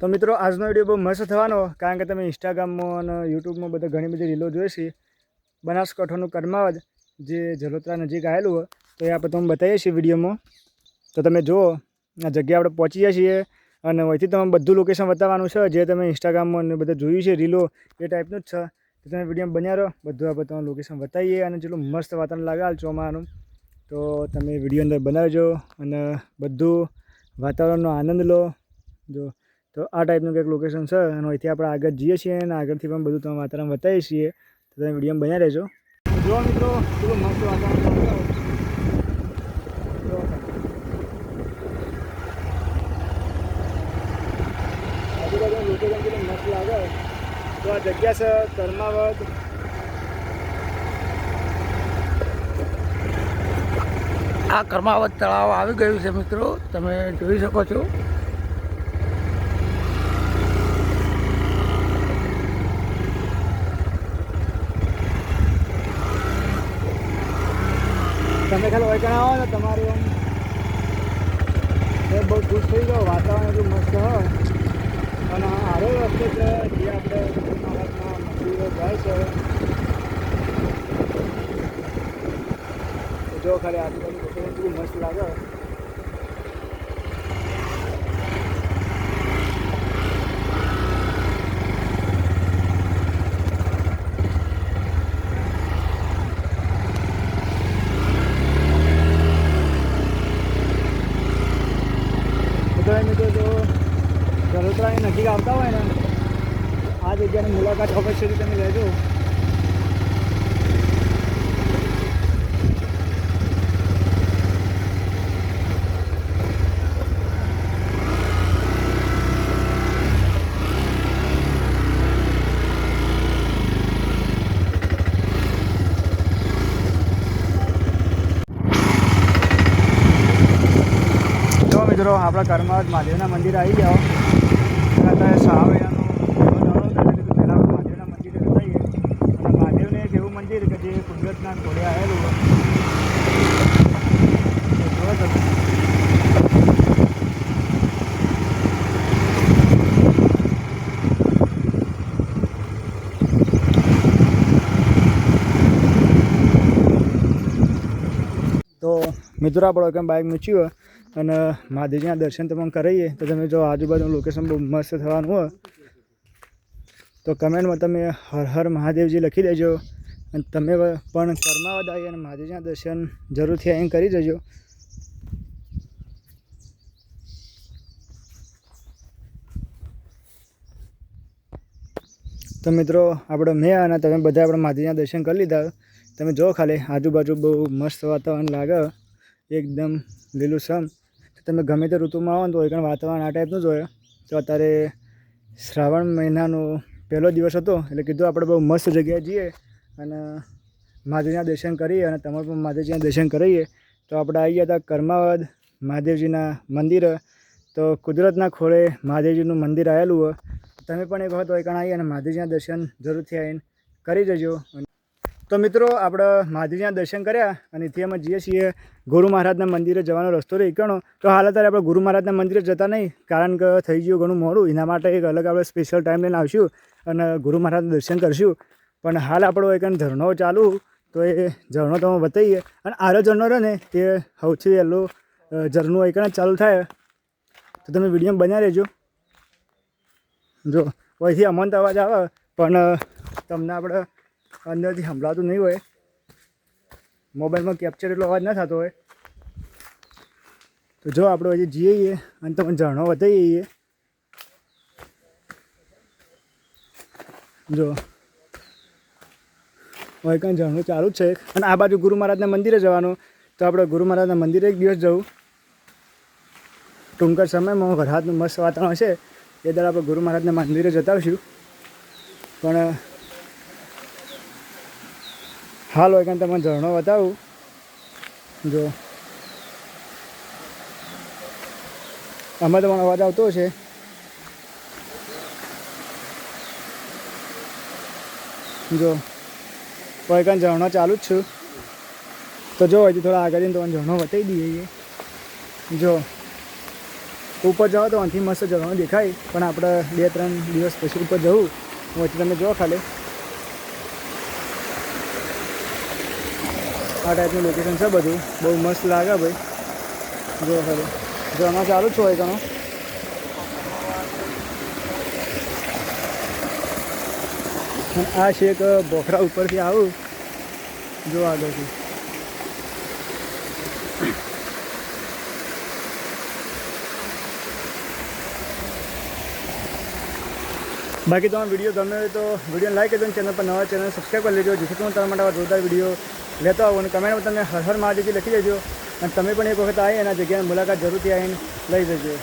તો મિત્રો આજનો વિડીયો બહુ મસ્ત થવાનો, કારણ કે તમે ઇન્સ્ટાગ્રામમાં અને યુટ્યુબમાં બધા ઘણી બધી રીલો જોઈ છે. બનાસકાંઠાનું કર્માવત જે જલોત્રા નજીક આવેલું હોય તો એ આપણે તમને બતાવીએ છીએ વિડીયોમાં. તો તમે જુઓ, આ જગ્યા આપણે પહોંચી જઈએ છીએ અને અહીંથી તમે બધું લોકેશન બતાવવાનું છે જે તમે ઇન્સ્ટાગ્રામમાં અને બધા જોયું છે રીલો એ ટાઈપનું જ છે. તો તમે વિડીયો બન્યા રહો, બધું આપણે તમને લોકેશન બતાવીએ અને જેટલું મસ્ત વાતાવરણ લાગે હાલ ચોમાનું, તો તમે વિડીયો અંદર બનાવજો અને બધું વાતાવરણનો આનંદ લો. જો તો આ ટાઈપનું કંઈક લોકેશન છે અને અહીંથી આપણે આગળ જઈએ છીએ અને આગળથી પણ બધું તમે વાતાવરણ બતાવીએ છીએ. તો તમે વિડીયો બન્યા રહેજો. જો મિત્રો કેટલું મસ્ત વાતાવરણ આજુબાજુ લોકેશન કેટલું મસ્ત લાગે. તો આ જગ્યા છે કર્માવત. આ કર્માવત તળાવ આવી ગયું છે મિત્રો, તમે જોઈ શકો છો. તમે ખાલી વૈકણ આવો ને તમારું આમ બહુ ખુશ થઈ જાઓ. વાતાવરણ એટલું મસ્ત હોય અને સારો રસ્તો છે જે આપણે મહારાજના મંદિરો જાય છે. જો ખાલી આજુબાજુ લોકેશન એટલું મસ્ત લાગે. મિત્રો જો જલોત્રાની નજીક આવતા હોય ને આ જગ્યાની મુલાકાત અવશ્યથી તમે લેજો. મિત્રો આપણા કર્માવત મહાદેવના મંદિર આવી જાઓ. અત્યારે શ્રાવણ મહિનાનો પહેલાં મહાદેવના મંદિરે જતાઈએ. અને મહાદેવને એક એવું મંદિર કે જે કુદરતના ઘોડે આવેલું હોય. તો મિત્રો આપણે કેમ બાઇક મૂક્યું હોય અને મહાદેવજીના દર્શન તમે કરાવીએ. તો તમે જો આજુબાજુનું લોકેશન બહુ મસ્ત થવાનું હોય તો કમેન્ટમાં તમે હર હર મહાદેવજી લખી દેજો. અને તમે પણ કર્માવત આવી અને મહાદેવજીના દર્શન જરૂરથી અહીં કરી જજો. તો મિત્રો આપણે મેં અને તમે બધા આપણે મહાદેવજીના દર્શન કરી લીધા. તમે જો ખાલી આજુબાજુ બહુ મસ્ત વાતાવરણ લાગે, એકદમ લીલુંછમ. તમે ગમે તે ઋતુમાં આવો ને તો એકણ વાતાવરણ આ ટાઈપનું જ હોય. તો અત્યારે શ્રાવણ મહિનાનો પહેલો દિવસ હતો એટલે કીધું આપણે બહુ મસ્ત જગ્યાએ જઈએ અને મહાદેવજીના દર્શન કરીએ અને તમારે પણ મહાદેવજીના દર્શન કરીએ. તો આપણે આવી ગયા હતા કર્માવત મહાદેવજીના મંદિરે. તો કુદરતના ખોળે મહાદેવજીનું મંદિર આવેલું હોય. તમે પણ એક વખત એકણ આવી અને મહાદેવજીના દર્શન જરૂરથી આવીને કરી જજો. તો મિત્રો આપણે મહાદેવજીના દર્શન કર્યા અને એથી અમે જઈએ છીએ ગુરુ મહારાજના મંદિરે જવાનો રસ્તો રહી ગયો. તો હાલ અત્યારે આપણે ગુરુ મહારાજના મંદિરે જતા નહીં, કારણ કે થઈ ગયું ઘણું મોડું. એના માટે એક અલગ આપણે સ્પેશિયલ ટાઈમ લઈને આવશું અને ગુરુ મહારાજના દર્શન કરશું. પણ હાલ આપણો એક ઝરણો ચાલુ, તો એ ઝરણો તમે બતાવીએ. અને આરો ઝરણો રહે ને એ સૌથી વહેલું ઝરણું એક ચાલુ થાય. તો તમે વિડીયો બન્યા રહેજો. જો અહીંથી અમંત અવાજ આવે પણ તમને આપણે અંદરથી સંભળાતું નહીં હોય. મોબાઈલમાં કેપ્ચર એટલો અવાજ ના થતો હોય. તો જો આપણે હજી જઈએ અને તમને ઝરણો બતાવીએ. જો હોય કાંઈ ઝરણું ચાલુ જ છે. અને આ બાજુ ગુરુ મહારાજના મંદિરે જવાનું. તો આપણે ગુરુ મહારાજના મંદિરે એક દિવસ જવું ટૂંક જ સમયમાં. વરસાદનું મસ્ત વાતાવરણ છે એ દર આપણે ગુરુ મહારાજના મંદિરે જતા આવીશું. પણ હાલ હોય કાંઈ તમને ઝરણો બતાવું. જો આમાં તમારો અવાજ આવતો હશે. જો હોય કાંઈ ઝરણો ચાલુ જ છું. તો જો હજી થોડા આગળ જઈને તમને ઝરણો બતાવી દઈએ. જો ઉપર જાઓ તો અહીંથી મસ્ત જવાનું દેખાય, પણ આપણે 2-3 દિવસ પછી ઉપર જવું. વચ્ચે તમે જો ખાલી આ ટાઈપનું લોકેશન છે બધું, બહુ મસ્ત લાગે ભાઈ. જો ખાલી જો આમાં ચાલુ જ હોય ઘણો. આ છે એક બોખરા ઉપરથી આવું જો આગળથી. બાકી તમારો વિડીયો ગમે હોય તો વિડીયો લાઈક કરજો, ચેનલ પર નવા ચેનલ સબસ્ક્રાઈબ કરી લેજો, જેથી હું તમારા માટે આવા જોરદાર વિડીયો લેતો આવું. અને કમેન્ટમાં તમે હર હર મહાદેવજી લખી દેજો, અને તમે પણ એક વખત આવી એના જગ્યાની મુલાકાત જરૂરથી આવીને લઈ જજો.